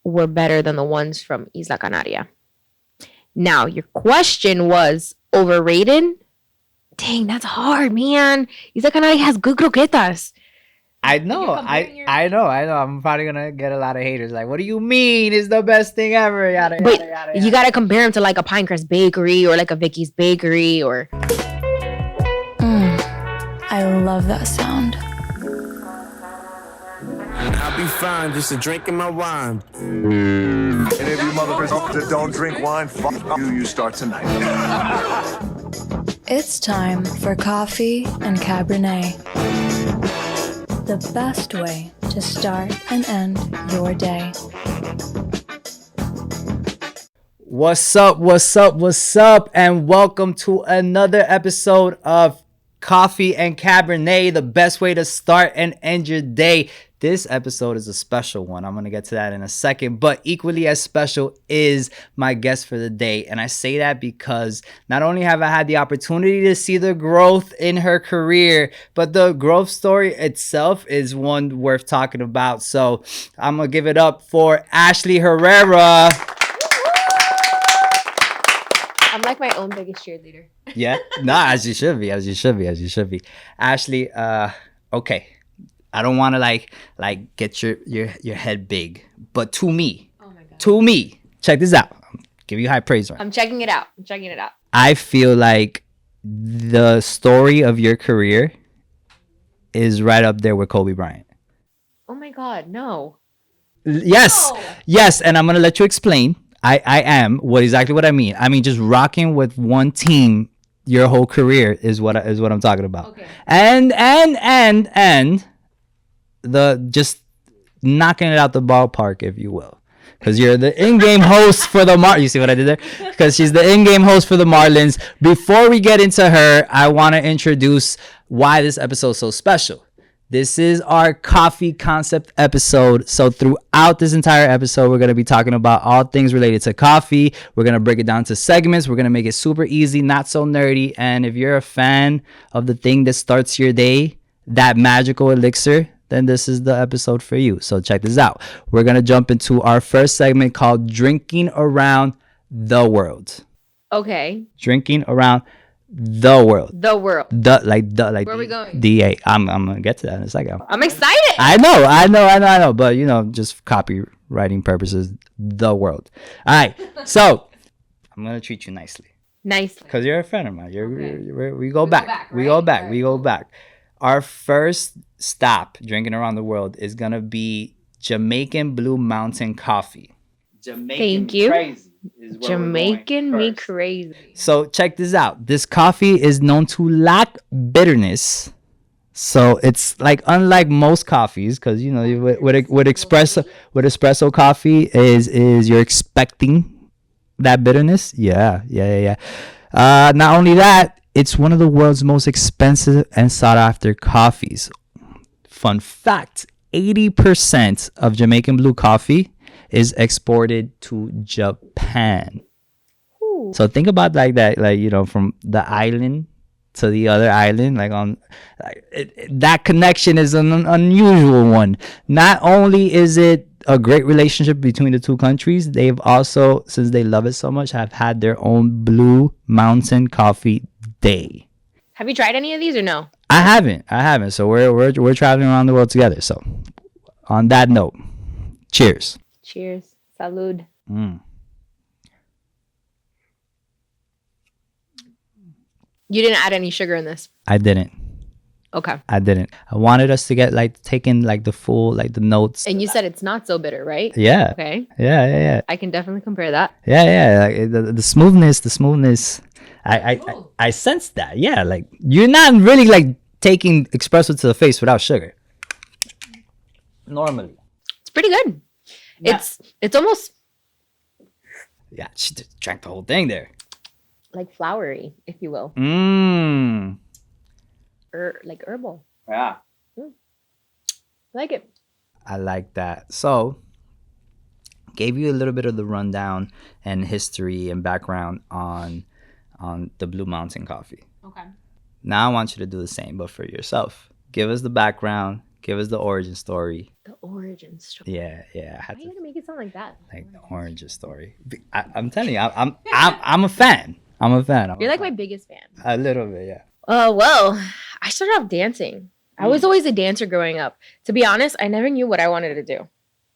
were better than the ones from Isla Canaria. Now, your question was overrated? Dang, that's hard, man. Isla Canaria has good croquetas. I know. I know. I'm probably gonna get a lot of haters. Like, what do you mean? It's the best thing ever. Yada But yada yada. you gotta compare them to like a Pinecrest Bakery or like a Vicky's Bakery or. I love that sound. I'll be fine, just a drink in my wine. Any of you motherfuckers that don't drink wine, fuck you start tonight. It's time for coffee and Cabernet. The best way to start and end your day. What's up? What's up? What's up? And welcome to another episode of Coffee and Cabernet, the best way to start and end your day. This episode is a special one. I'm going to get to that in a second, but equally as special is my guest for the day. And I say that because not only have I had the opportunity to see the growth in her career, but the growth story itself is one worth talking about. So I'm going to give it up for Ashley Herrera. I'm like my own biggest cheerleader. Yeah, as you should be. Ashley, okay. I don't want to like get your head big, but to me, check this out. I'll give you high praise. Right? I'm checking it out. I feel like the story of your career is right up there with Kobe Bryant. Oh my God, no. Yes, and I'm gonna let you explain. I am exactly what I mean. I mean, just rocking with one team your whole career is what I'm talking about. Okay. And the just knocking it out the ballpark, if you will, because you're the in-game host for the You see what I did there? Because she's the in-game host for the Marlins. Before we get into her, I want to introduce why this episode is so special. This is our coffee concept episode. So throughout this entire episode, we're going to be talking about all things related to coffee. We're going to break it down to segments. We're going to make it super easy, not so nerdy. And if you're a fan of the thing that starts your day, that magical elixir, then this is the episode for you. So check this out. We're going to jump into our first segment called Drinking Around the World. Okay. Drinking Around the World. The world. Where are we going? DA. I'm going to get to that in a second. I'm excited. I know. But, just copywriting purposes, the world. All right. So I'm going to treat you nicely. Nicely. Because you're a friend of mine. We go back. We go back. Our first stop drinking around the world is going to be Jamaican Blue Mountain coffee. Thank you. Crazy Jamaican me crazy. So check this out. This coffee is known to lack bitterness. So it's like unlike most coffees, because with espresso coffee is you're expecting that bitterness. Yeah. Not only that, it's one of the world's most expensive and sought after coffees. Fun fact, 80% of Jamaican blue coffee is exported to Japan. Ooh. So think about like that, from the island to the other island, that connection is an unusual one. Not only is it a great relationship between the two countries, they've also, since they love it so much, have had their own Blue Mountain Coffee Day. Have you tried any of these or no? I haven't. So we're traveling around the world together. So on that note, cheers. Cheers. Salud. You didn't add any sugar in this? I didn't. Okay. I wanted us to get taking the full the notes. And you said it's not so bitter, right? Yeah. Okay. Yeah. I can definitely compare that. Yeah. The smoothness. I sensed that. Yeah. You're not really taking espresso to the face without sugar. Normally. It's pretty good. Yeah. It's almost. Yeah. She drank the whole thing there. Like flowery, if you will. Like herbal. Yeah. I like it. I like that. So, gave you a little bit of the rundown and history and background on the Blue Mountain coffee. Okay. Now I want you to do the same, but for yourself. Give us the background. Give us the origin story. The origin story. Yeah. I Why had are you to gonna make it sound like that? like the origin story. I'm telling you, I'm a fan. I'm a fan. You're like my biggest fan. A little bit, yeah. Well, I started off dancing. I was always a dancer growing up. To be honest, I never knew what I wanted to do.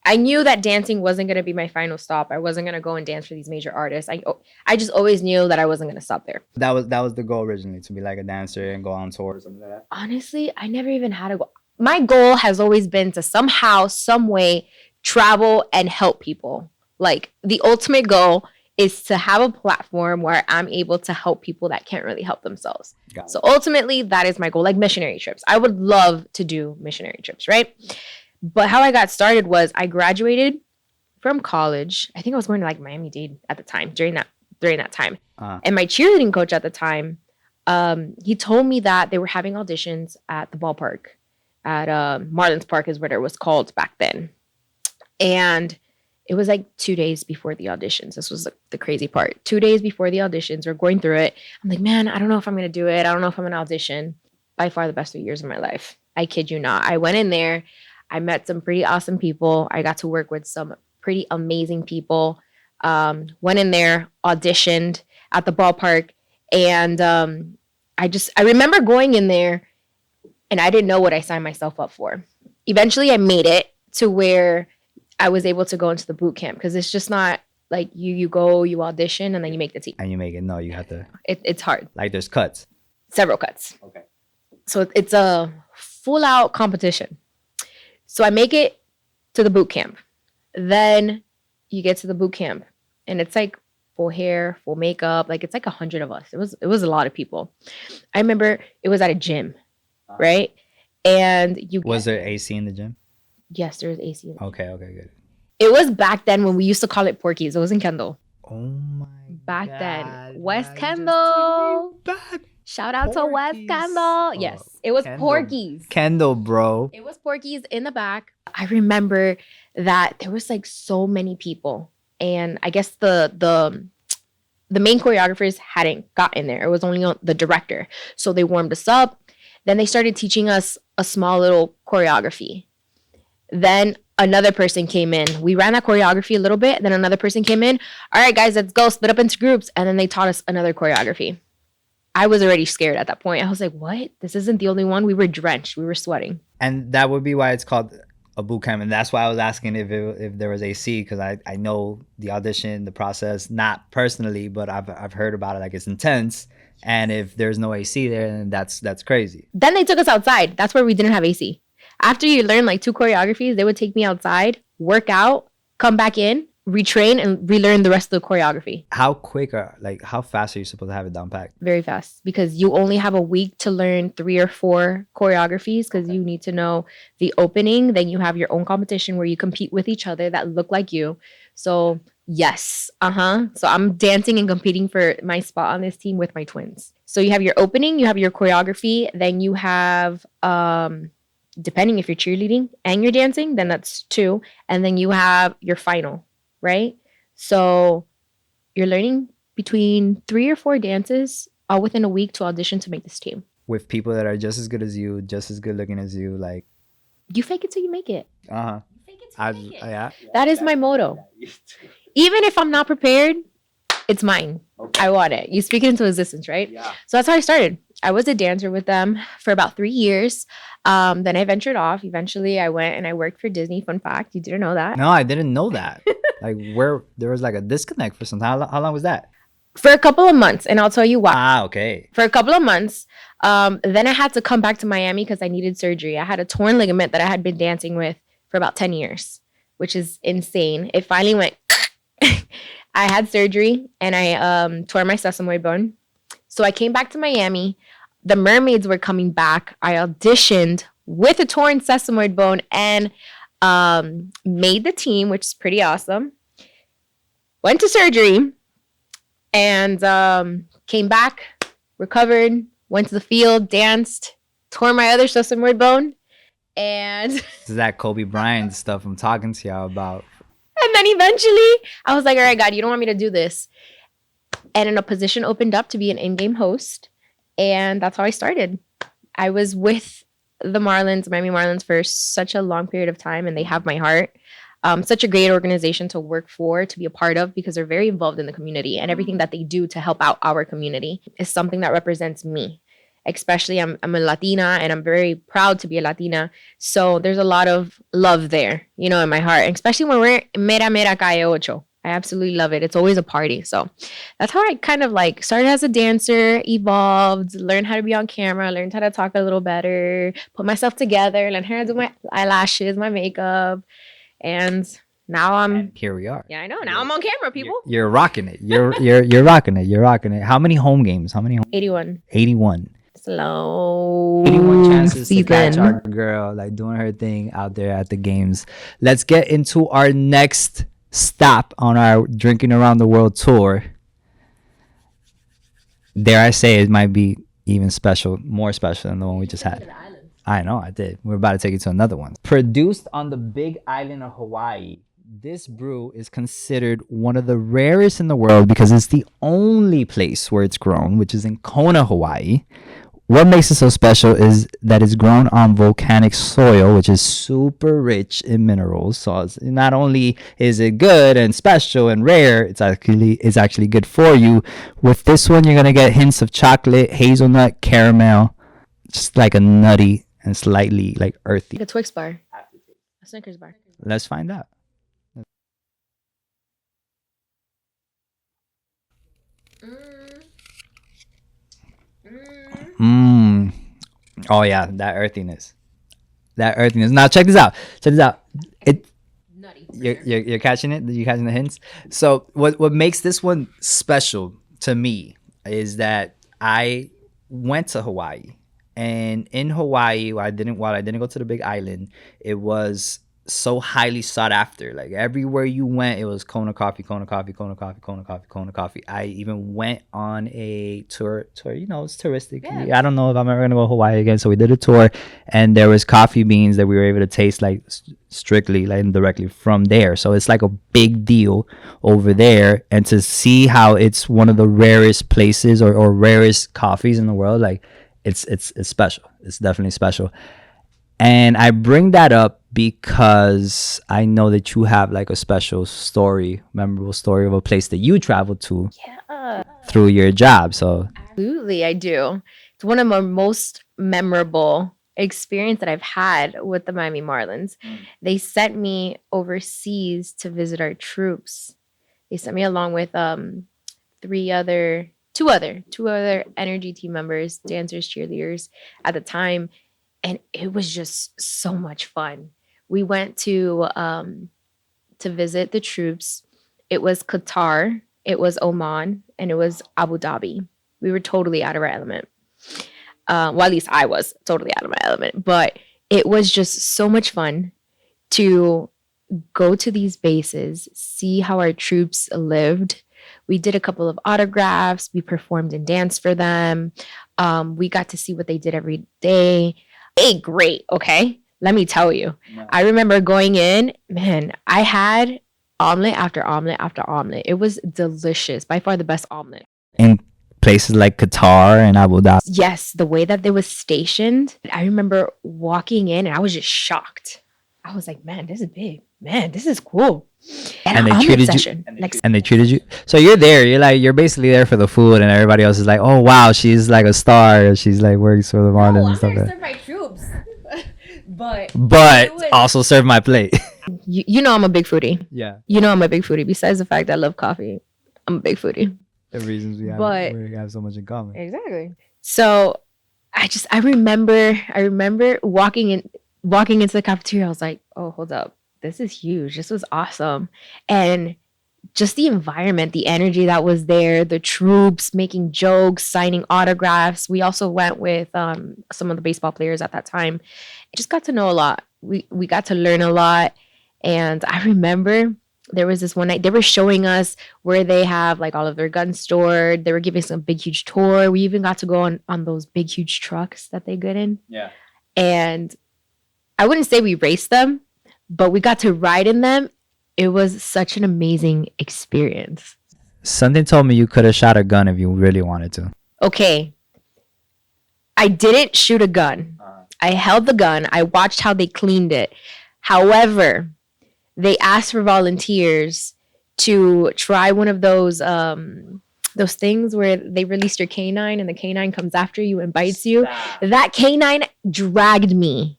I knew that dancing wasn't going to be my final stop. I wasn't going to go and dance for these major artists. I just always knew that I wasn't going to stop there. That was the goal originally, to be like a dancer and go on tour or something like that. Honestly, I never even had a goal. My goal has always been to somehow, some way, travel and help people. Like, the ultimate goal is to have a platform where I'm able to help people that can't really help themselves. So ultimately, that is my goal, like missionary trips. I would love to do missionary trips, right? But how I got started was I graduated from college. I think I was going to like Miami-Dade at the time, during that time. And my cheerleading coach at the time, he told me that they were having auditions at the ballpark, at Marlins Park is what it was called back then. And it was like 2 days before the auditions. This was the crazy part. 2 days before the auditions, we're going through it. I'm like, man, I don't know if I'm going to do it. I don't know if I'm going to audition. By far the best 3 years of my life. I kid you not. I went in there. I met some pretty awesome people. I got to work with some pretty amazing people. Went in there, auditioned at the ballpark. And I remember going in there and I didn't know what I signed myself up for. Eventually I made it to where I was able to go into the boot camp, because it's just not like you go, you audition, and then you make the team. And you make it. No, you have to. It's hard. Like there's cuts. Several cuts. Okay. So it's a full out competition. So I make it to the boot camp. Then you get to the boot camp and it's like full hair, full makeup. Like it's like 100 of us. It was a lot of people. I remember it was at a gym, right? And Was there AC in the gym? Yes, there was AC. Okay, good. It was back then when we used to call it Porky's. It was in Kendall. Oh my Back God. then. West Why Kendall. just take me back? Shout out to West Porky's. Kendall. Yes, it was Kendall. Porky's. Kendall, bro. It was Porky's in the back. I remember that there was like so many people. And I guess the main choreographers hadn't gotten there. It was only the director. So they warmed us up. Then they started teaching us a small little choreography. Then another person came in. We ran that choreography a little bit. Then another person came in. All right, guys, let's go. Split up into groups. And then they taught us another choreography. I was already scared at that point. I was like, what? This isn't the only one. We were drenched. We were sweating. And that would be why it's called a boot camp. And that's why I was asking if there was AC, because I know the audition, the process, not personally, but I've heard about it. Like it's intense. And if there's no AC there, then that's crazy. Then they took us outside. That's where we didn't have AC. After you learn like 2 choreographies, they would take me outside, work out, come back in, retrain, and relearn the rest of the choreography. How quick how fast are you supposed to have it down packed? Very fast, because you only have a week to learn 3 or 4 choreographies, because you need to know the opening. Then you have your own competition where you compete with each other that look like you. So yes, So I'm dancing and competing for my spot on this team with my twins. So you have your opening, you have your choreography, then you have depending if you're cheerleading and you're dancing, then that's 2, and then you have your final. Right? So you're learning between 3 or 4 dances all within a week to audition to make this team. With people that are just as good as you, just as good looking as you, like. You fake it till you make it. Uh-huh. You fake it till you make it. Yeah. That is my motto. Even if I'm not prepared, it's mine. Okay. I want it. You speak it into existence, right? Yeah. So that's how I started. I was a dancer with them for about 3 years. Then I ventured off. Eventually, I went and I worked for Disney. Fun fact, you didn't know that? No, I didn't know that. Like where there was like a disconnect for some time. How long was that? For a couple of months, and I'll tell you why. Ah, okay. For a couple of months. Then I had to come back to Miami because I needed surgery. I had a torn ligament that I had been dancing with for about 10 years, which is insane. It finally went. I had surgery and I tore my sesamoid bone. So I came back to Miami. The Mermaids were coming back. I auditioned with a torn sesamoid bone and made the team, which is pretty awesome. Went to surgery and came back, recovered, went to the field, danced, tore my other sesamoid bone. And this is that Kobe Bryant stuff I'm talking to y'all about. And then eventually I was like, all right, God, you don't want me to do this. And then a position opened up to be an in-game host. And that's how I started. I was with the Marlins, Miami Marlins, for such a long period of time, and they have my heart. Such a great organization to work for, to be a part of, because they're very involved in the community, and everything that they do to help out our community is something that represents me. Especially, I'm a Latina, and I'm very proud to be a Latina. So there's a lot of love there, you know, in my heart, and especially when we're mera mera calle ocho. I absolutely love it. It's always a party. So that's how I kind of like started as a dancer, evolved, learned how to be on camera, learned how to talk a little better, put myself together, learned how to do my eyelashes, my makeup. And now I'm Here we are. yeah, I know. Now I'm on camera, people. You're rocking it. You're rocking it. You're rocking it. How many home games? 81. 81. Slow 81 chances to catch season. our girl like doing her thing out there at the games. Let's get into our next stop on our Drinking Around the World tour. Dare I say it might be even special, more special than the one we just had. I know, I did. We're about to take you to another one. Produced on the big island of Hawaii, this brew is considered one of the rarest in the world because it's the only place where it's grown, which is in Kona, Hawaii. What makes it so special is that it's grown on volcanic soil, which is super rich in minerals. So not only is it good and special and rare, it's actually good for you. With this one, you're gonna get hints of chocolate, hazelnut, caramel, just like a nutty and slightly like earthy. Like a Twix bar. A Snickers bar. Let's find out. Oh yeah, that earthiness. Now check this out. Nutty. You're catching it. You're catching the hints. So what makes this one special to me is that I went to Hawaii, and in Hawaii, while I didn't go to the big island, it was so highly sought after. Like everywhere you went, it was Kona coffee, Kona coffee, Kona coffee, Kona coffee, Kona coffee. I even went on a tour, you know, it's touristic. Yeah. I don't know if I'm ever gonna go to Hawaii again. So we did a tour, and there was coffee beans that we were able to taste like strictly like directly from there. So it's like a big deal over there, and to see how it's one of the rarest places or rarest coffees in the world, like it's special. It's definitely special. And I bring that up because I know that you have like a special story, memorable story of a place that you traveled to through your job. So Absolutely, I do. It's one of my most memorable experience that I've had with the Miami Marlins. They sent me overseas to visit our troops. They sent me along with two other energy team members, dancers, cheerleaders at the time. And it was just so much fun. We went to visit the troops. It was Qatar, it was Oman, and it was Abu Dhabi. We were totally out of our element. Well, at least I was totally out of my element. But it was just so much fun to go to these bases, see how our troops lived. We did a couple of autographs. We performed and danced for them. We got to see what they did every day. Ate great, okay? Let me tell you. No. I remember going in, man, I had omelet after omelet after omelet. It was delicious. By far the best omelet. in places like Qatar and Abu Dhabi. Yes, the way that they was stationed. I remember walking in and I was just shocked. I was like, man, this is big. Man, this is cool. And they treated you. And they treated you. So you're there. You're basically there for the food, and everybody else is like, oh wow, she's like a star. She's like works for the Marlins and stuff. I'm serve my troops, but also serve my plate. you know I'm a big foodie. Yeah. You know I'm a big foodie. Besides the fact that I love coffee, I'm a big foodie. The reasons we have so much in common. Exactly. So I remember walking into the cafeteria. I was like, oh, hold up. This is huge. This was awesome. And just the environment, the energy that was there, the troops making jokes, signing autographs. We also went with some of the baseball players at that time. I just got to know a lot. We got to learn a lot. And I remember there was this one night they were showing us where they have like all of their guns stored. They were giving us a big, huge tour. We even got to go on those big, huge trucks that they get in. Yeah. And I wouldn't say we raced them, but we got to ride in them. It was such an amazing experience. Something told me you could have shot a gun if you really wanted to. Okay. I didn't shoot a gun. I held the gun. I watched how they cleaned it. However, they asked for volunteers to try one of those things where they release your canine and the canine comes after you and bites you. That canine dragged me.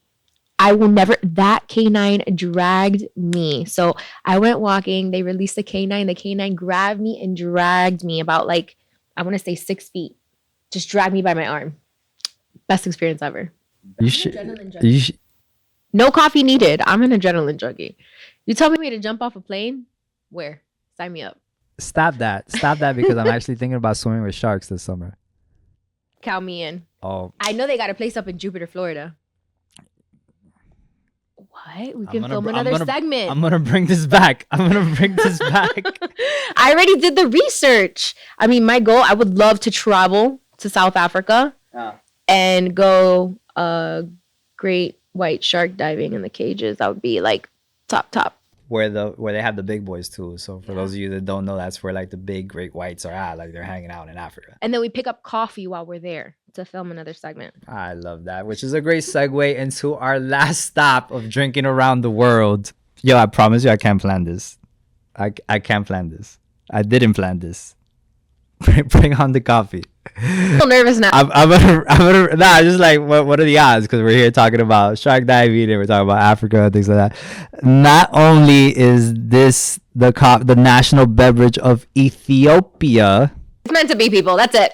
I will never, that canine dragged me. So I went walking. They released the canine. The canine grabbed me and dragged me about like, I want to say 6 feet. Just dragged me by my arm. Best experience ever. You should. No coffee needed. I'm an adrenaline junkie. You tell me to jump off a plane? Where? Sign me up. Stop that because I'm actually thinking about swimming with sharks this summer. Count me in. Oh, I know they got a place up in Jupiter, Florida. What? We can film another segment. I'm gonna bring this back. I already did the research. I mean, my goal, I would love to travel to South Africa and go great white shark diving in the cages. That would be like top. Where they have the big boys too. So for those of you that don't know, that's where like the big great whites are at. Like they're hanging out in Africa. And then we pick up coffee while we're there to film another segment. I love that, which is a great segue into our last stop of drinking around the world. Yo, I promise you I can't plan this. I can't plan this. I didn't plan this. Bring on the coffee. I'm so nervous now. I'm gonna nah, just like what are the odds? Because we're here talking about shark diving and we're talking about Africa and things like that. Not only is this the national beverage of Ethiopia. It's meant to be, people. That's it.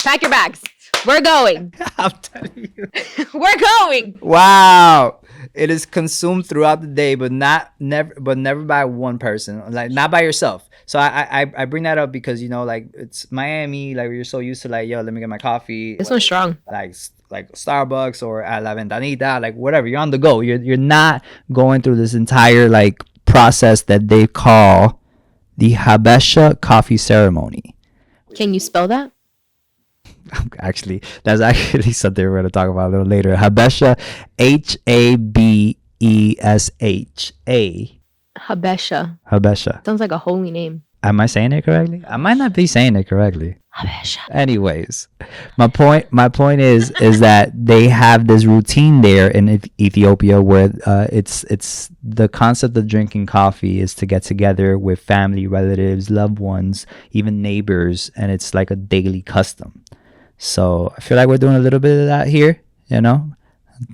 Pack your bags. We're going. I'm telling you. We're going. Wow. It is consumed throughout the day, but never by one person. Like not by yourself. So I bring that up because like it's Miami, like you're so used to like, yo, let me get my coffee. This one's strong. Like Starbucks or at La Ventanita, like whatever. You're on the go. You're not going through this entire like process that they call the Habesha coffee ceremony. Can you spell that? Actually, that's actually something we're going to talk about a little later. Habesha, Habesha. Sounds like a holy name. Am I saying it correctly? I might not be saying it correctly. Habesha. Anyways, my point is that they have this routine there in Ethiopia where it's the concept of drinking coffee is to get together with family, relatives, loved ones, even neighbors, and it's like a daily custom. So I feel like we're doing a little bit of that here,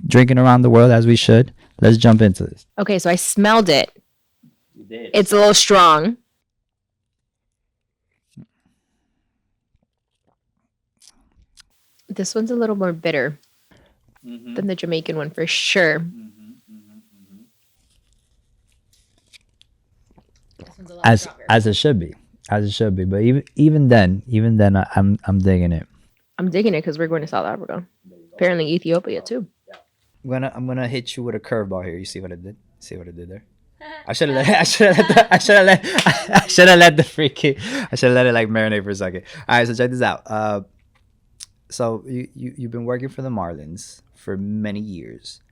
drinking around the world as we should. Let's jump into this. Okay, so I smelled it. You did. It's a little strong. This one's a little more bitter than the Jamaican one for sure. As it should be. But even then, I'm digging it. I'm digging it because we're going to South Africa. Apparently Ethiopia too. I'm gonna hit you with a curveball here. You see what I did? See what I did there? I should have let it like marinate for a second. All right, so check this out. So you've been working for the Marlins for many years.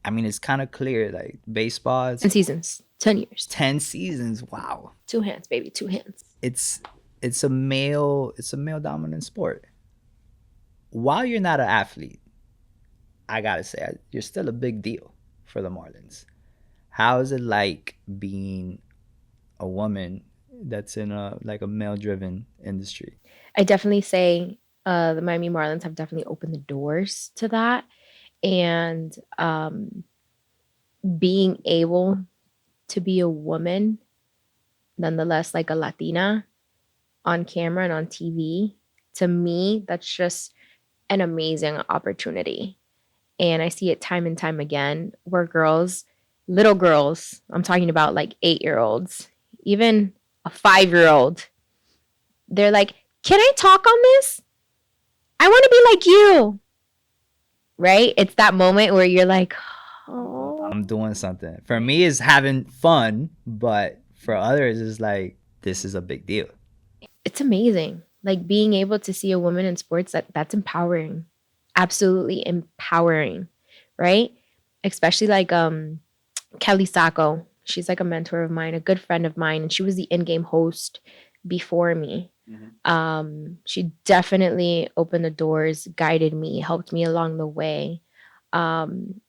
I mean, it's kind of clear like baseball. 10 seasons, 10 years, 10 seasons. Wow. 2 hands, baby, 2 hands. It's a male dominant sport. While you're not an athlete, I gotta say you're still a big deal for the Marlins. How is it like being a woman that's in a male-driven industry? I definitely say the Miami Marlins have definitely opened the doors to that, and being able to be a woman, nonetheless like a Latina, on camera and on TV, to me that's just an amazing opportunity. And I see it time and time again where little girls, I'm talking about like 8-year-olds, even a 5-year-old, they're like, can I talk on this? I want to be like you. Right? It's that moment where you're like, oh. I'm doing something. For me, it's having fun, but for others, it's like, this is a big deal. It's amazing. Like being able to see a woman in sports, that's empowering. Absolutely empowering, right? Especially like Kelly Sacco. She's like a mentor of mine, a good friend of mine, and she was the in-game host before me. She definitely opened the doors, guided me, helped me along the way. Right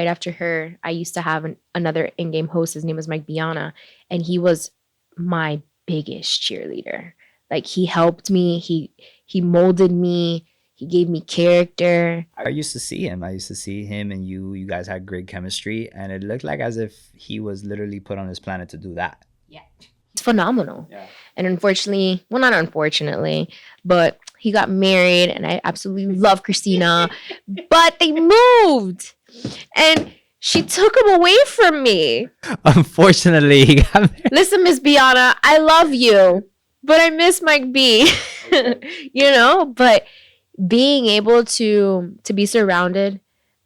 after her, I used to have another in-game host. His name was Mike Biana, and he was my biggest cheerleader. Like he helped me, he molded me, he gave me character. I used to see him. I used to see him and you. You guys had great chemistry, and it looked like as if he was literally put on this planet to do that. Yeah, he's phenomenal. Yeah. And unfortunately, well, not unfortunately, but he got married, and I absolutely love Christina, but they moved, and she took him away from me. Unfortunately, he got married. Listen, Miss Biana, I love you, but I miss Mike B. You know, but being able to be surrounded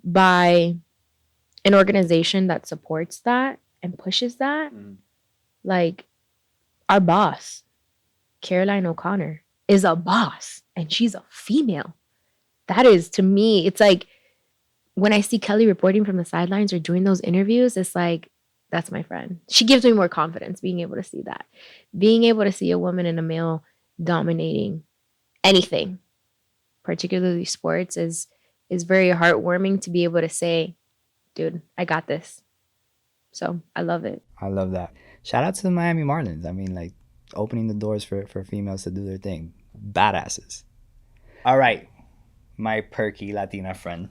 by an organization that supports that and pushes that, like our boss, Caroline O'Connor, is a boss, and she's a female. That is, to me, it's like when I see Kelly reporting from the sidelines or doing those interviews, it's like, that's my friend. She gives me more confidence being able to see that. Being able to see a woman and a male dominating anything, particularly sports, is very heartwarming to be able to say, dude, I got this. So I love it. I love that. Shout out to the Miami Marlins. I mean, like, opening the doors for females to do their thing. Badasses. All right, my perky Latina friend.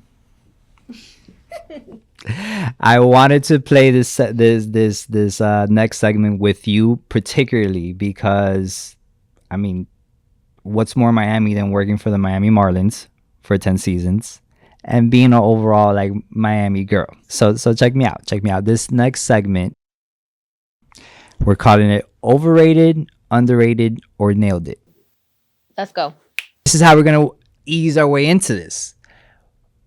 I wanted to play this next segment with you, particularly because, I mean, what's more Miami than working for the Miami Marlins for 10 seasons and being an overall like Miami girl. So check me out. This next segment, we're calling it overrated, underrated, or nailed it. Let's go. This is how we're gonna ease our way into this.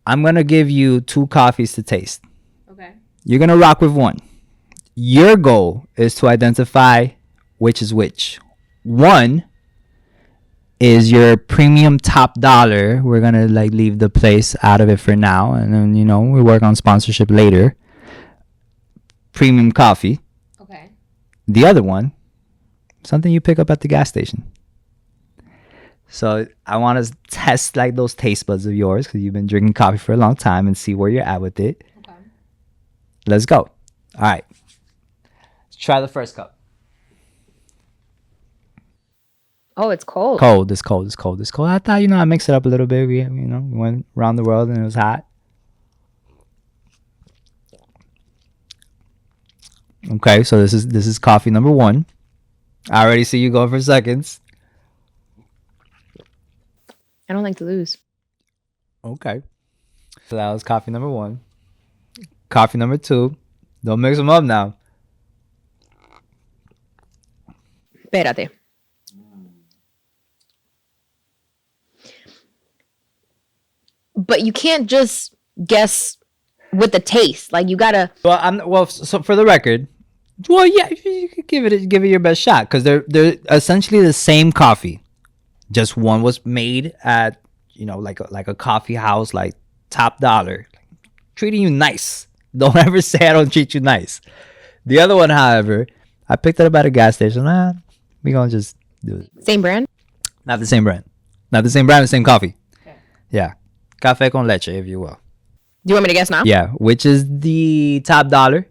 I'm gonna give you 2 coffees to taste. Okay. You're gonna rock with one. Your goal is to identify which is which. One is your premium top dollar. We're gonna like leave the place out of it for now, and then we work on sponsorship later. Premium coffee. Okay. The other one, something you pick up at the gas station. So I want to test like those taste buds of yours because you've been drinking coffee for a long time and see where you're at with it. Okay. Let's go. All right. Let's try the first cup. Oh, it's cold. Cold. It's cold. I thought, I mixed it up a little bit. We went around the world and it was hot. Okay, so this is coffee number 1. I already see you going for seconds. I don't like to lose. Okay. So that was coffee number 1. Coffee number 2. Don't mix them up now. Espérate. But you can't just guess with the taste. Like you gotta. So for the record, well, yeah, you could give it your best shot because they're essentially the same coffee. Just one was made at like a coffee house, like top dollar, treating you nice. Don't ever say I don't treat you nice. The other one, however, I picked it up at a gas station. We gonna just do it. Same brand? Not the same brand. The same coffee. Okay. Yeah, café con leche, if you will. Do you want me to guess now? Yeah, which is the top dollar,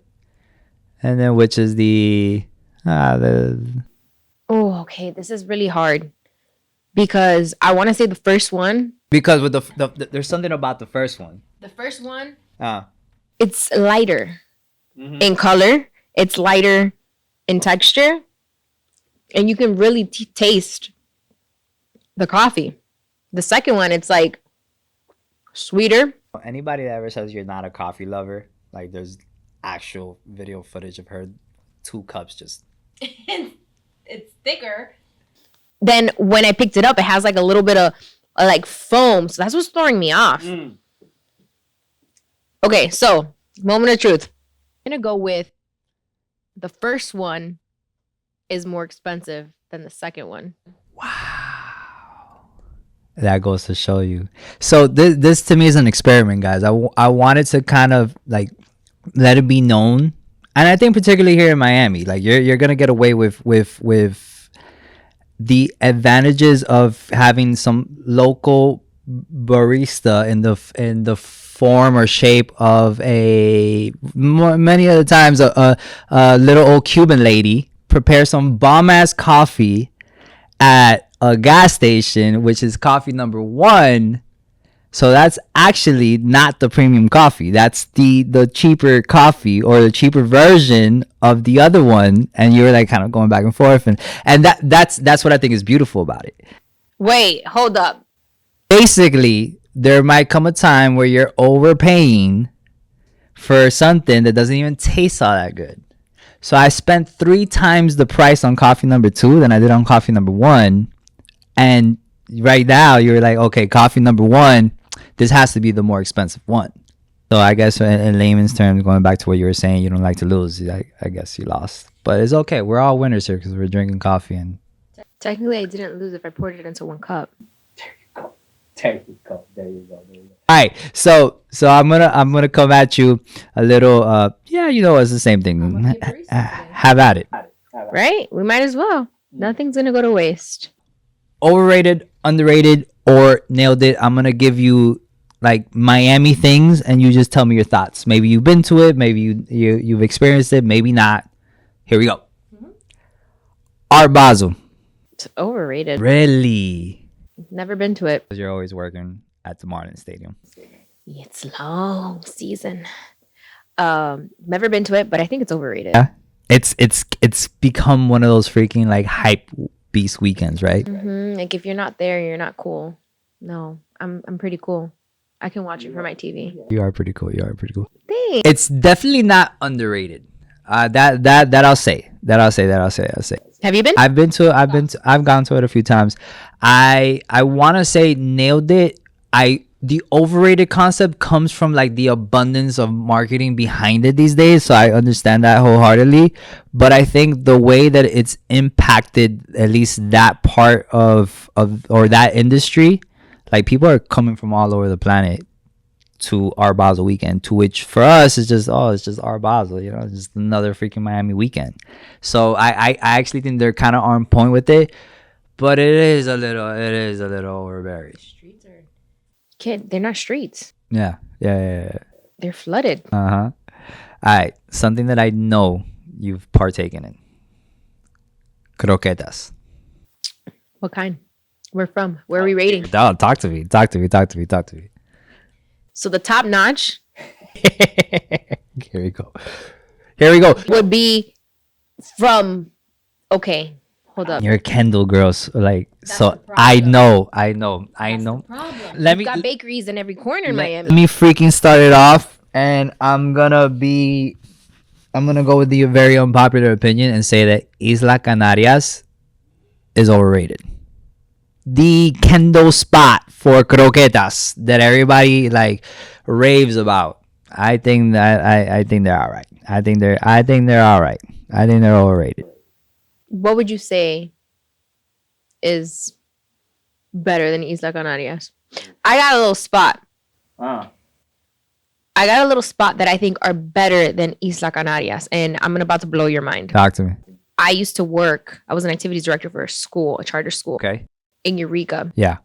and then which is the. Oh, okay. This is really hard because I want to say the first one. Because with the there's something about the first one. The first one. It's lighter in color. It's lighter in texture, and you can really taste the coffee. The second one, it's like sweeter. Anybody that ever says you're not a coffee lover, like there's actual video footage of her 2 cups just. It's thicker. Then when I picked it up, it has like a little bit of like foam, so that's what's throwing me off. Okay, so moment of truth. I'm gonna go with the first one is more expensive than the second one. Wow. That goes to show you. So this to me is an experiment, guys. I wanted to kind of like let it be known, and I think particularly here in Miami, like you're gonna get away with the advantages of having some local barista in the form or shape of many of the times a little old Cuban lady prepare some bomb ass coffee at a gas station, which is coffee number 1. So that's actually not the premium coffee. That's the cheaper coffee or the cheaper version of the other one, and you're like kind of going back and forth, and that's what I think is beautiful about it. Wait, hold up. Basically, there might come a time where you're overpaying for something that doesn't even taste all that good. So I spent 3 times the price on coffee number 2 than I did on coffee number 1, and right now you're like, okay, coffee number 1. This has to be the more expensive one. So I guess in layman's terms, going back to what you were saying, you don't like to lose. I guess you lost. But it's okay. We're all winners here because we're drinking coffee. And Technically, I didn't lose if I poured it into 1 cup. there you go. All right. So I'm gonna come at you a little. Yeah, it's the same thing. Have at it. Right? We might as well. Nothing's gonna go to waste. Overrated, underrated, or nailed it. I'm gonna give you like Miami things, and you just tell me your thoughts. Maybe you've been to it, maybe you've experienced it, maybe not. Here we go. Art Basel. It's overrated. Really? Never been to it. You're always working at the Marlins Stadium. It's long season. Never been to it, but I think it's overrated. Yeah, it's become one of those freaking like hype beast weekends, right? Like if you're not there, you're not cool. No, I'm pretty cool. I can watch it from my TV. You are pretty cool. Thanks. It's definitely not underrated. That I'll say. Have you been? I've gone to it a few times. I want to say nailed it. The overrated concept comes from like the abundance of marketing behind it these days, so I understand that wholeheartedly. But I think the way that it's impacted at least that part of or that industry, like people are coming from all over the planet to Art Basel weekend, to which for us it's just Art Basel, it's just another freaking Miami weekend. So I actually think they're kind of on point with it, but it is a little overbearing. Kid, they're not streets. Yeah. They're flooded. All right, something that I know you've partaken in. Croquetas. What kind? Where from? Where are we rating? Oh, talk to me. So the top notch Here we go. would be from. Okay, hold up. You're a Kendall girl, so like, so I know. Let me We've got bakeries in every corner in Miami. Let me freaking start it off, and I'm gonna go with the very unpopular opinion and say that Isla Canarias is overrated. The Kendall spot for croquetas that everybody like raves about. I think they're all right. I think they're all right. I think they're overrated. What would you say is better than Isla Canarias? I got a little spot. I got a little spot that I think are better than Isla Canarias, and I'm about to blow your mind. Talk to me. I was an activities director for a charter school. Okay. In Eureka. Yeah.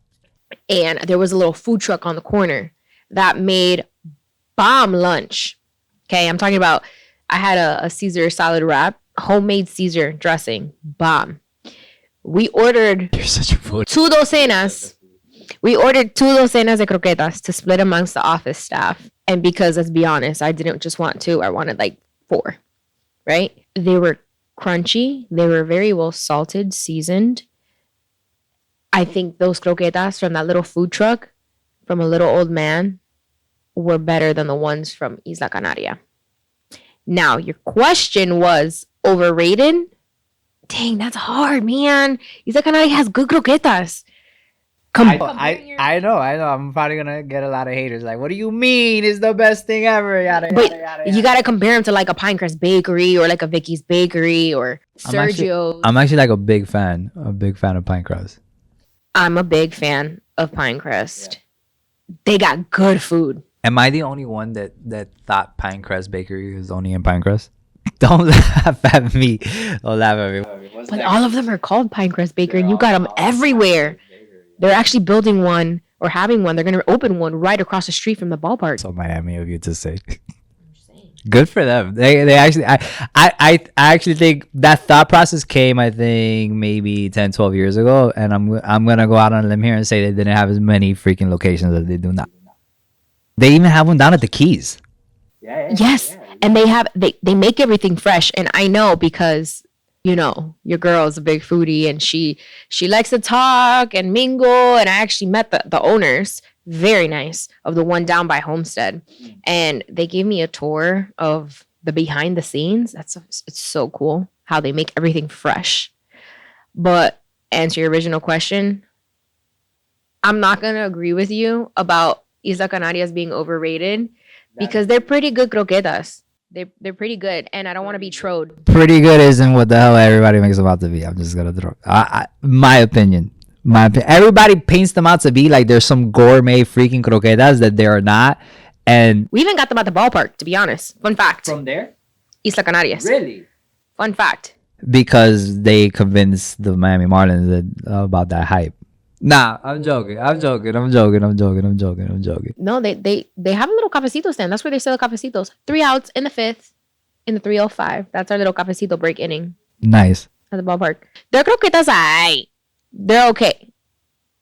And there was a little food truck on the corner that made bomb lunch. Okay, I'm talking about, I had a Caesar salad wrap, homemade Caesar dressing, bomb. We ordered You're such a fool. 2 docenas. We ordered 2 docenas de croquetas to split amongst the office staff. And because, let's be honest, I didn't just want 2, I wanted like 4, right? They were crunchy. They were very well salted, seasoned. I think those croquetas from that little food truck, from a little old man, were better than the ones from Isla Canaria. Now, your question was overrated? Dang, that's hard, man. Isla Canaria has good croquetas. I know. I'm probably gonna get a lot of haters. Like, what do you mean? It's the best thing ever. But you gotta compare them to like a Pinecrest Bakery or like a Vicky's Bakery or Sergio's. I'm actually like a big fan of Pinecrest. I'm a big fan of Pinecrest. Yeah. They got good food. Am I the only one that thought Pinecrest Bakery was only in Pinecrest? Don't laugh at me. Don't laugh at me. But all of them are called Pinecrest Bakery, and you got them everywhere. They're actually building one or having one. They're going to open one right across the street from the ballpark. So Miami of you to say. Good for them. They actually I actually think that thought process came, I think, maybe 10, 12 years ago, and I'm gonna go out on a limb here and say they didn't have as many freaking locations as they do now. They even have one down at the Keys. Yes, and they make everything fresh, and I know because your girl is a big foodie, and she likes to talk and mingle, and I actually met the owners. Very nice, of the one down by Homestead, and they gave me a tour of the behind the scenes. It's so cool how they make everything fresh. But answer your original question, I'm not gonna agree with you about Isla Canarias being overrated because they're pretty good croquetas. They're pretty good, and I don't want to be trode. Pretty good isn't what the hell everybody makes them out to be. I'm just gonna throw my opinion. Everybody paints them out to be like there's some gourmet freaking croquetas that they are not. And we even got them at the ballpark, to be honest. Fun fact. From there? Isla Canarias. Really? Fun fact. Because they convinced the Miami Marlins about that hype. Nah, I'm joking. No, they have a little cafecito stand. That's where they sell the cafecitos. 3 outs in the 5th, in the 305. That's our little cafecito break inning. Nice. At the ballpark. Their croquetas, they're okay.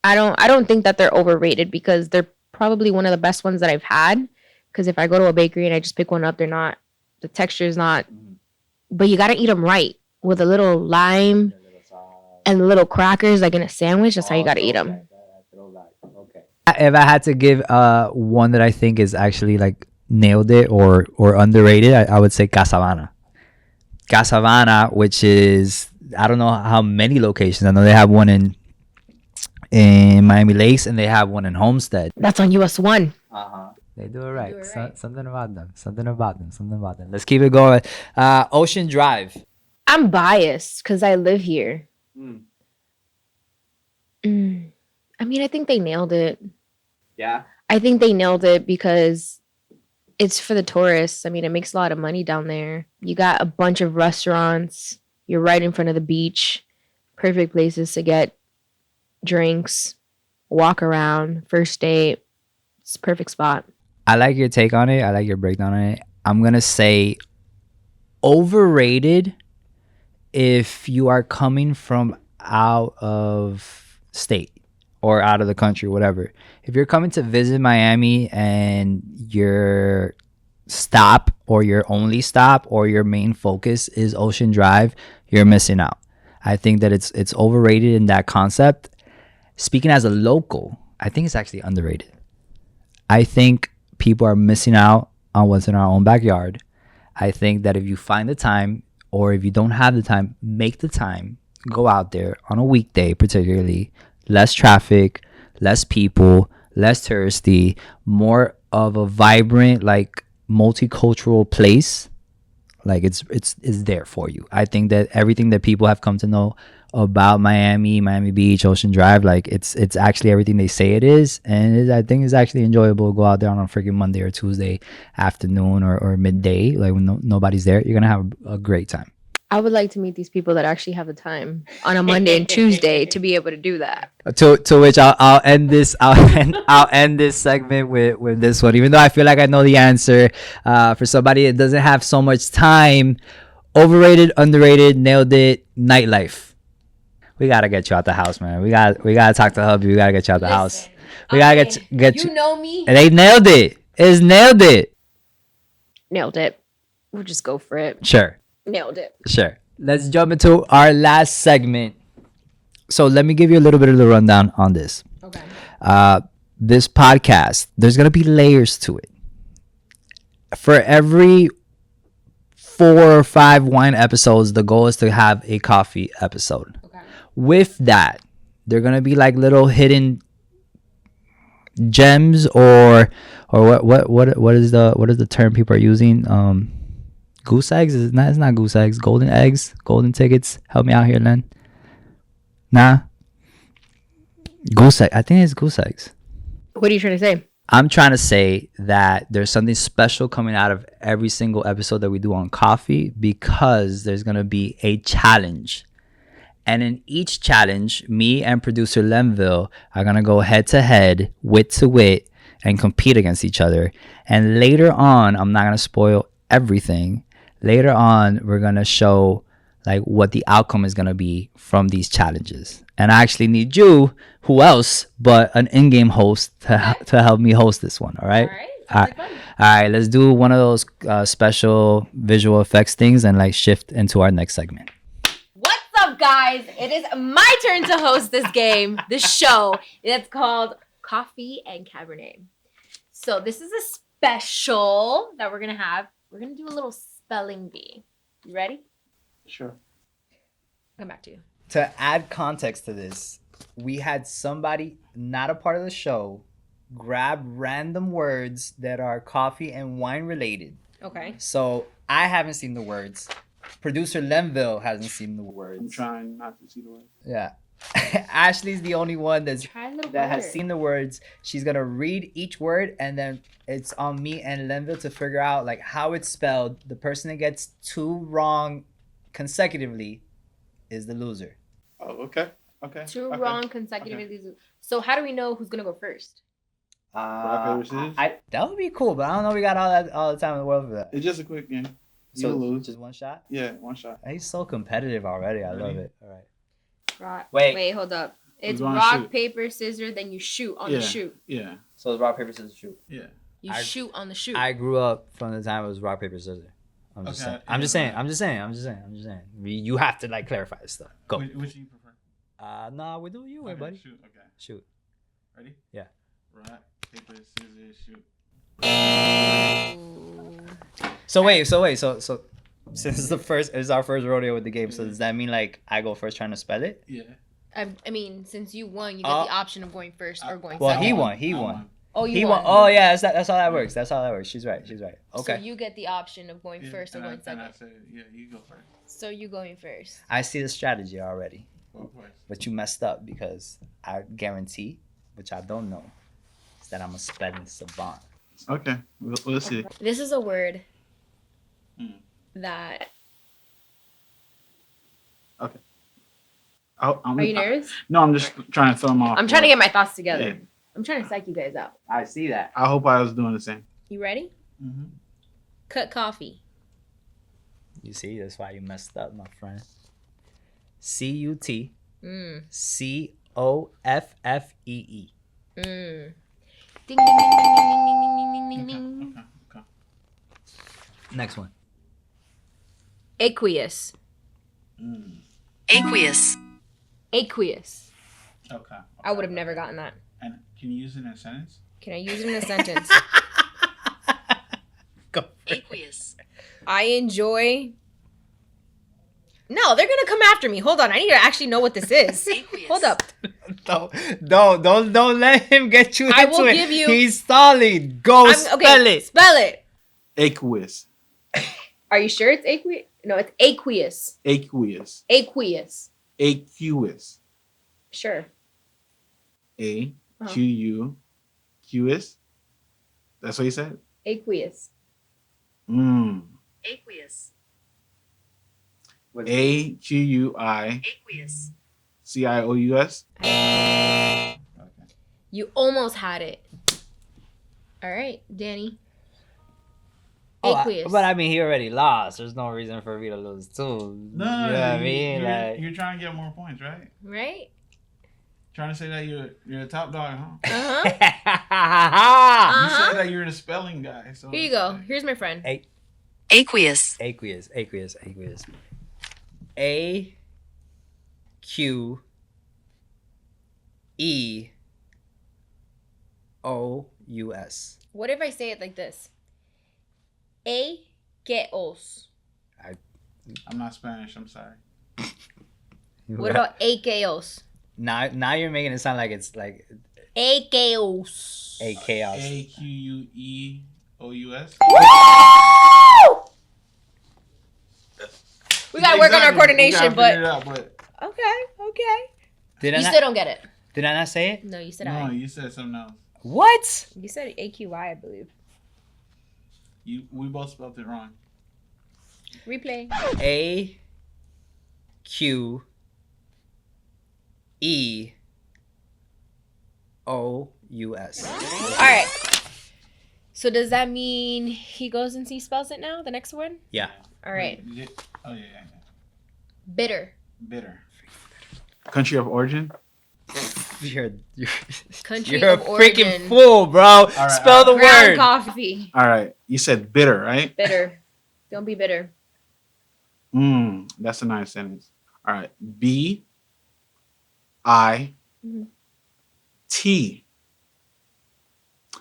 I don't think that they're overrated because they're probably one of the best ones that I've had. Because if I go to a bakery and I just pick one up, the texture is not. But you gotta eat them right with a little lime and the little crackers like in a sandwich. That's how you gotta eat them. If I had to give one that I think is actually like nailed it or underrated, I would say Casavana. Casavana, which is, I don't know how many locations. I know they have one in Miami Lakes and they have one in Homestead. That's on US 1. They do it right. Something about them. Let's keep it going. Ocean Drive. I'm biased because I live here. I mean, I think they nailed it. Yeah. I think they nailed it because it's for the tourists. I mean, it makes a lot of money down there. You got a bunch of restaurants. You're right in front of the beach. Perfect places to get drinks, walk around, first date. It's a perfect spot. I like your take on it. I like your breakdown on it. I'm going to say overrated if you are coming from out of state or out of the country, whatever. If you're coming to visit Miami and your stop or your only stop or your main focus is Ocean Drive, you're missing out. I think that it's overrated in that concept. Speaking as a local, I think it's actually underrated. I think people are missing out on what's in our own backyard. I think that if you find the time or if you don't have the time, make the time. Go out there on a weekday, particularly. Less traffic, less people, less touristy, more of a vibrant, like multicultural place. Like it's there for you. I think that everything that people have come to know about Miami Beach, Ocean Drive, like it's actually everything they say it is, and I think it's actually enjoyable to go out there on a freaking Monday or Tuesday afternoon or midday, like when nobody's there. You're gonna have a great time. I would like to meet these people that actually have the time on a Monday and Tuesday to be able to do that. To which I'll end this. I'll end this segment with this one. Even though I feel like I know the answer, for somebody that doesn't have so much time, overrated, underrated, nailed it. Nightlife. We gotta get you out the house, man. We gotta talk to hubby. We gotta get you out the house. We gotta get you. You know me. And they nailed it. It's nailed it. Nailed it. We'll just go for it. Sure. Nailed it. Sure. Let's jump into our last segment. So let me give you a little bit of the rundown on this. Okay. This podcast, there's going to be layers to it. For every 4 or 5 wine episodes, the goal is to have a coffee episode. Okay. With that, they're going to be like little hidden gems or what is the term people are using? Goose eggs? It's not goose eggs. Golden eggs. Golden tickets. Help me out here, Len. Nah. Goose egg. I think it's goose eggs. What are you trying to say? I'm trying to say that there's something special coming out of every single episode that we do on coffee because there's going to be a challenge. And in each challenge, me and producer Lemville are going to go head to head, wit to wit, and compete against each other. And later on, I'm not going to spoil everything. Later on, we're going to show like what the outcome is going to be from these challenges. And I actually need you, who else but an in-game host to help me host this one. All right. All right. All right. Let's do one of those special visual effects things and like shift into our next segment. What's up, guys? It is my turn to host this game, this show. It's called Coffee and Cabernet. So this is a special that we're gonna have. We're gonna do a little spelling bee. You ready? Sure. Come back to you. To add context to this, we had somebody not a part of the show grab random words that are coffee and wine related. Okay. So I haven't seen the words. Producer Lemville hasn't seen the I'm words. trying not to see the words. Yeah. Ashley's the only one that That has seen the words. She's gonna read each word, and then it's on me and Lemville to figure out like how it's spelled. The person that gets two wrong consecutively is the loser. Oh, okay. Okay. Two okay. wrong consecutively. So how do we know who's gonna go first? Rock, paper, scissors? That would be cool, but I don't know. We got all the time in the world for that. It's just a quick game. So You'll lose. just one shot. Yeah, one shot. He's so competitive already. I love Ready? it. All right. Rock. Wait. Wait, hold up. It's gonna rock, shoot. paper, scissors, then you shoot on Yeah. the shoot. Yeah. So it's rock paper scissors shoot. Yeah. You I- shoot on the shoot. I grew up from the time it was rock paper scissors. I'm just Okay, saying. I'm just saying. I'm just saying. You have to like clarify this stuff. Go. Which do you prefer? Nah, we do you way, Okay, buddy. Shoot. Okay. Shoot. Ready? Yeah. Rock, paper, scissors, shoot. So since it's our first rodeo with the game, so does that mean like I go first trying to spell it? Yeah. I mean, since you won, you get the option of going first or going Well, second. he won. I Oh, you He won. won. Oh yeah, that's how that works. That's how that works. She's right. Okay. So you get the option of going Yeah, first or and going and I second. said, yeah, you go first. So you going first. I see the strategy already, Go first. but you messed up because I guarantee, which I don't know, is that I'm a spelling savant. Okay. We'll see. This is a word Mm. that. Okay. Are you nervous? No, I'm just trying to throw them off. I'm trying to get my thoughts together. Yeah. I'm trying to psych you guys out. I see that. I hope I was doing the same. You ready? Mm-hmm. Cut coffee. You see, that's why you messed up, my friend. CUT Mm. COFFEE. Mm. Ding ding ding ding ding ding ding ding ding ding. Okay. Next one. Aqueous. Mm. Aqueous. Aqueous. Okay. I would have never gotten that. And can you use it in a sentence? Can I use it in a sentence? Go. Aqueous. I enjoy. No, they're gonna come after me. Hold on, I need to actually know what this is. Aqueous. Hold up. Don't let him get you into I will it. give you- He's stalling. Go spell it. Spell it. Aqueous. Are you sure it's aqueous? No, it's aqueous. Aqueous. Aqueous. Aqueous. Sure. A-Q-U-Q-S. That's what you said? Aqueous. Aqueous. A-Q-U-I-C-I-O-U-S. Aqueous. Okay. You almost had it. All right, Danny. Oh, Aqueous. but I mean, he already lost. There's no reason for me to lose too. No, You know what I mean? you're trying to get more points, right? Right? Trying to say that you're a top dog, huh? Uh-huh. Like, You Uh-huh. said that you're the spelling guy. So Here you go. Here's my friend. Aqueous. aqueous. A Q E O U S. What if I say it like this? Aqueous. I'm not Spanish. I'm sorry. What about aqueous? Now you're making it sound like it's like Aqueous. a chaos. A-Q-U-E-O-U-S. We gotta work on our coordination, but It out, but okay. Did I You not, still don't get it. did I not say it? No, you said no, I. you said something else. What? You said AQI, I believe. We both spelled it wrong. Replay. A Q E-O-U-S. All right. So does that mean he goes and he spells it now? The next one? Yeah. All right. Oh yeah. Bitter. Bitter. Country of origin. You're Country you're a of freaking origin. fool, bro. right, Spell all the Ground word. coffee. All right. You said bitter, right? Bitter. Don't be bitter. That's a nice sentence. All right. B-I-T. Mhm.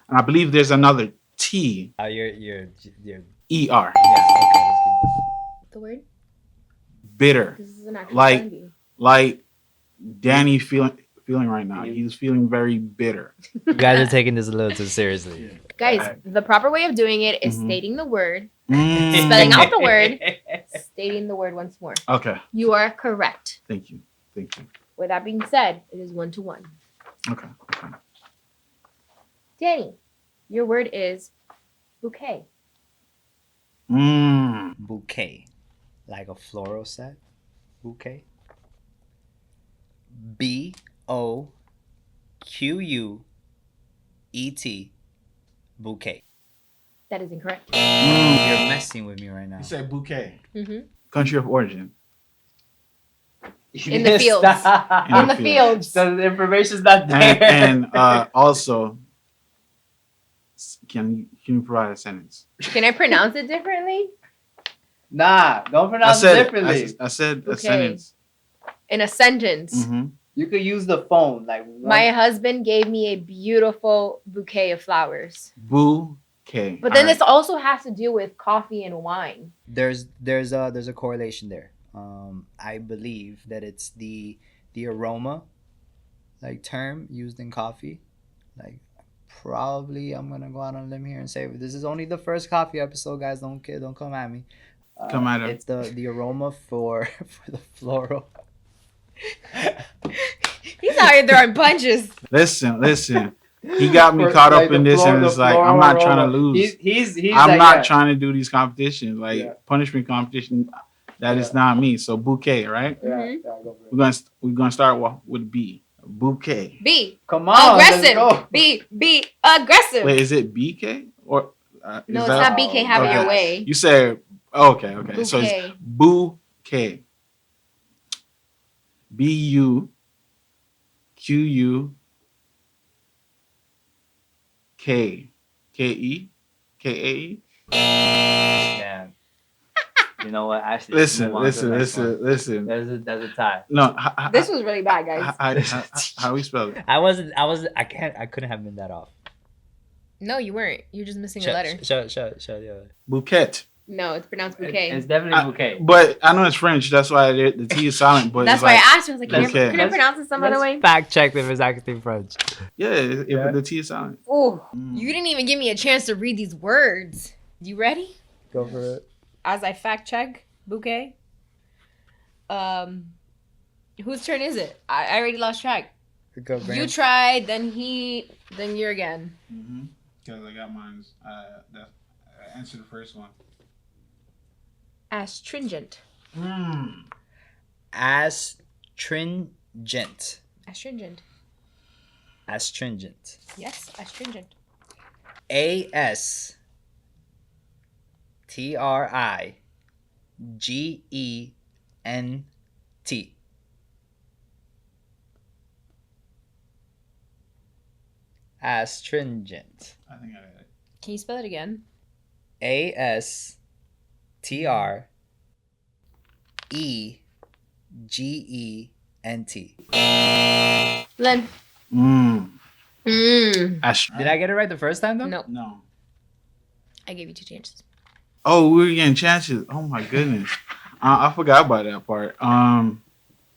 And I believe there's another T. You're E-R. yeah. Okay. The word? Bitter. This is an actual Like- spelling bee. Like Danny feeling right now. He's feeling very bitter. You guys are taking this a little too seriously. Guys, the proper way of doing it is Mhm. stating the word, Mm. spelling out the word, stating the word once more. Okay. You are correct. Thank you. With that being said, it is 1-1. Okay. Danny, your word is bouquet. Bouquet, like a floral set. Bouquet. B-O-Q-U-E-T. Bouquet. That is incorrect. You're messing with me right now. You said bouquet. Mm-hmm. Country of origin. In the fields. In the fields. So the information's not And also, can you provide a sentence? Can I pronounce it differently? Nah, don't I pronounce said it differently. I said a Okay. sentence. In a sentence. Mm-hmm. You could use the phone, like My husband gave me a beautiful bouquet of flowers. Bouquet. But then All right. this also has to do with coffee and wine. there's a correlation there. I believe that it's the aroma, like term used in coffee. Like probably I'm gonna go out on a limb here and say this is only the first coffee episode, guys. Don't come at me. Come at him. It's the aroma for the floral. He's out here throwing punches. Listen. He got me caught up in this, and it's like I'm not trying to lose. He's I'm like, not yeah. trying to do these competitions, like punishment competition. That is not me. So bouquet, right? Mhm. We're gonna start with B. Bouquet. B. Come on, let's go. Aggressive. B. Aggressive. Wait, is it BK or? No, is it's not BK. Have it okay. your way. You said okay. So it's Bouquet. bouquet. B-U-Q-U-K-E. Yeah. You know what? Actually, Listen. There's a tie. No, This was really bad, guys. how we spell it? I couldn't have been that off. No, you weren't. You're just missing a letter. Show the other. Bouquet. No, it's pronounced bouquet. It's definitely bouquet. But I know it's French. That's why the T is silent. But That's it's why like, I asked you. I was like, Okay. can I pronounce it some other way? Fact check if it's actually French. yeah, if the T is silent. Ooh, you didn't even give me a chance to read these words. You ready? Go for it. As I fact check bouquet. Whose turn is it? I already lost track. Go, You tried, then you're again. Because I got mine. I answered the first one. Astringent. Astringent. Astringent. Astringent. Yes, astringent. A-S-T-R-I-G-E-N-T. Astringent. I think I got it. Can you spell it again? A-S-T-R-E-G-E-N-T. Len. Did I get it right the first time though? No, No. I gave you 2 chances. Oh, we were getting chances. Oh my goodness, I forgot about that part.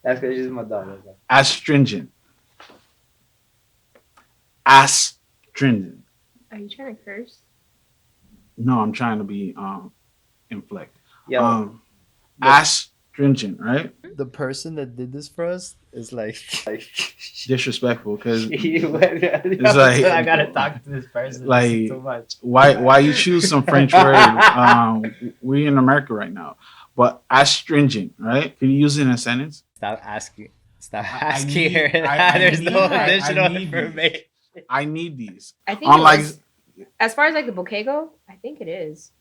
That's because she's my dog. Astringent. Astringent. Are you trying to curse? No, I'm trying to be inflect. Yo, Astringent, right? the person that did this for us is like Disrespectful, because it's like- I gotta talk to this person. like- This is too much. why you choose some French word? We in America right now, but astringent, right? Can you use it in a sentence? Stop asking. Stop I asking need- her. I There's need- no I additional need these. information. I need these. I think Unlike it was, as far as like the bouquet go, I think it is.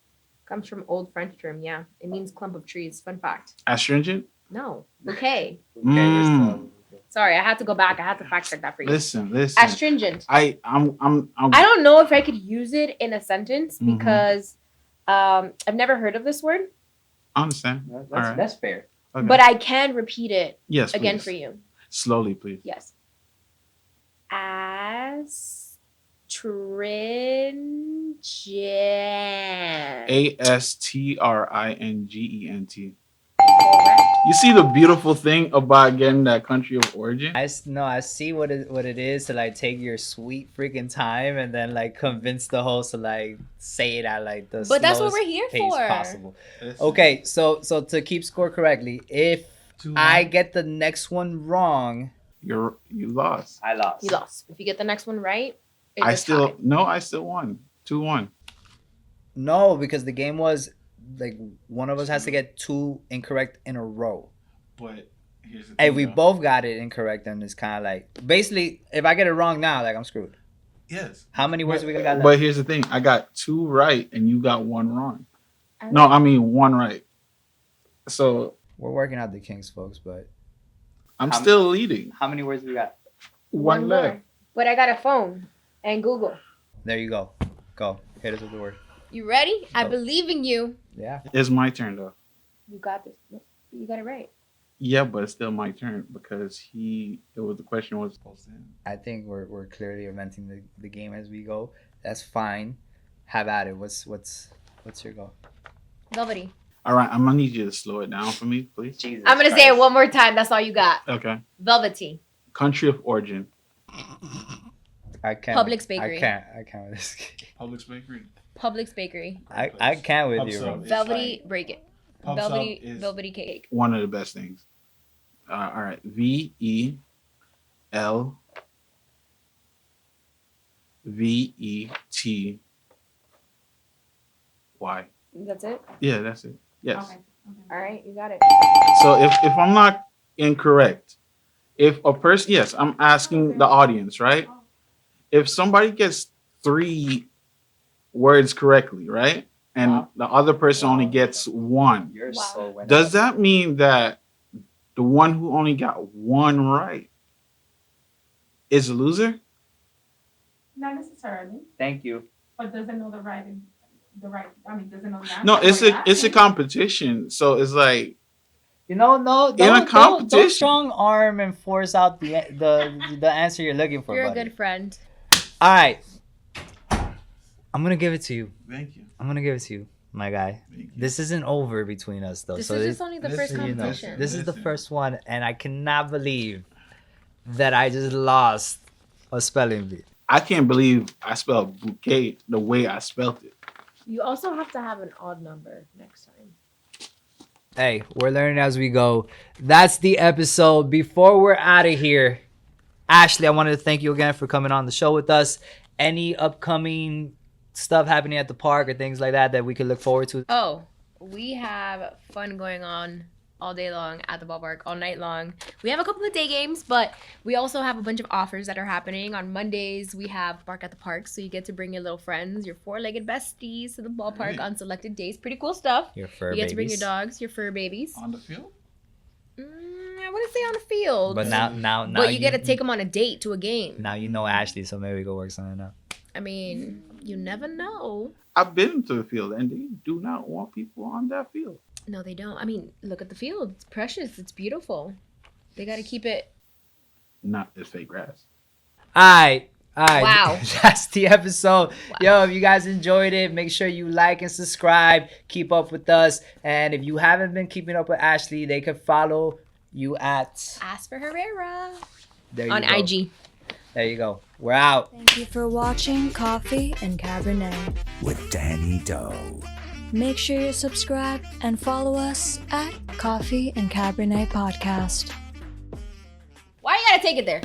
Comes from old French term, yeah. It means clump of trees. Fun fact. astringent. No, bouquet. Mm. Sorry, I had to go back. I had to fact check that for you. Listen. Astringent. I'm. I don't know if I could use it in a sentence Mhm. because I've never heard of this word, I understand. That's, All right. that's fair. Okay. but I can repeat it yes, again please. for you. Slowly, please. Yes. Astringent. Astringent. Correct. You see the beautiful thing about getting that country of origin? I see what it is to like take your sweet freaking time and then like convince the host to like say it at like the But that's what slowest we're here pace for. possible. Okay, so to keep score correctly, if I get the next one wrong, You lost. I lost. You lost. If you get the next one right, it's I a still tie. won. 2-1. No, because the game was like one of us has to get 2 incorrect in a row. But here's the thing. Hey, we though. both got it incorrect, then it's kind of like basically if I get it wrong now, like I'm screwed. Yes. How many words we got left? But here's the thing. I got 2 right and you got 1 wrong. I No, I mean 1 right. So We're working out the kinks, folks. But I'm still leading. how many words we got? 1 left. more. But I got a phone and Google. There you go. Go hit us with the word. You ready? I Go. believe in you. Yeah. It's my turn though. You got this. You got it right. Yeah, but it's still my turn because the question was supposed to end. I think we're clearly inventing the game as we go. That's fine. Have at it. What's your goal? Velvety. All right, I'm gonna need you to slow it down for me, please. Jesus. I'm gonna say it one more time. That's all you got. Okay. Velvety. Country of origin. I can't. Publix Bakery. I can't with this. Publix Bakery. Publix Bakery. I can't with Pub you. sub. It's Velvety. Break it. Pub sub Velvety. is- Velvety cake. One of the best things. All right. VELVETY. That's it. Yeah, that's it. Yes. Okay. All right, you got it. So if I'm not incorrect, if a person, yes, I'm asking the audience, right? If somebody gets 3 words correctly, right? And the other person only gets 1. You're Wow. so winning. Does that mean that the one who only got 1 right is a loser? Not necessarily, Thank you. but doesn't know the right. Doesn't know the answer. No, it's Or a that. competition. So it's like You know, no, a don't competition. strong arm and force out the answer you're looking for. You're buddy. a good friend. All right. I'm gonna give it to you. Thank you. I'm gonna give it to you, my guy. Thank you. This isn't over between us though. This so is this, just only the this first is, you know, competition. this is the Listen. first one, and I cannot believe that I just lost a spelling bee. I can't believe I spelled bouquet the way I spelled it. You also have to have an odd number next time. Hey, we're learning as we go. That's the episode. Before we're out of here, Ashley, I wanted to thank you again for coming on the show with us. Any upcoming stuff happening at the park or things like that we could look forward to? Oh, we have fun going on all day long at the ballpark, all night long. We have a couple of day games, but we also have a bunch of offers that are happening. On Mondays, we have Bark at the Park, so you get to bring your little friends, your 4-legged besties to the ballpark Right. on selected days. Pretty cool stuff. Your fur You get babies. to bring your dogs, your fur babies. On the field? I wouldn't say on the field. But now But you get to take them on a date to a game. Now you know Ashley, so maybe we can work something out. I mean, you never know. I've been to the field and they do not want people on that field. No, they don't. I mean, look at the field. It's precious. It's beautiful. They got to keep it. Not the fake grass. All right. Wow. That's the episode. Yo, if you guys enjoyed it, make sure you like and subscribe. Keep up with us. And if you haven't been keeping up with Ashley, they can follow you at Ashley Herrera there you on go. IG. There you go. We're out. Thank you for watching Coffee and Cabernet. With Danny Doe. Make sure you subscribe and follow us at Coffee and Cabernet Podcast. Why you got to take it there?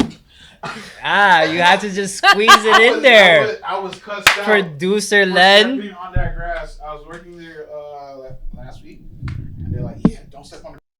You have to just squeeze it in there. I was cussed out. Producer for Len. stepping on that grass. I was working there last week, and they're like, "Yeah, don't step on the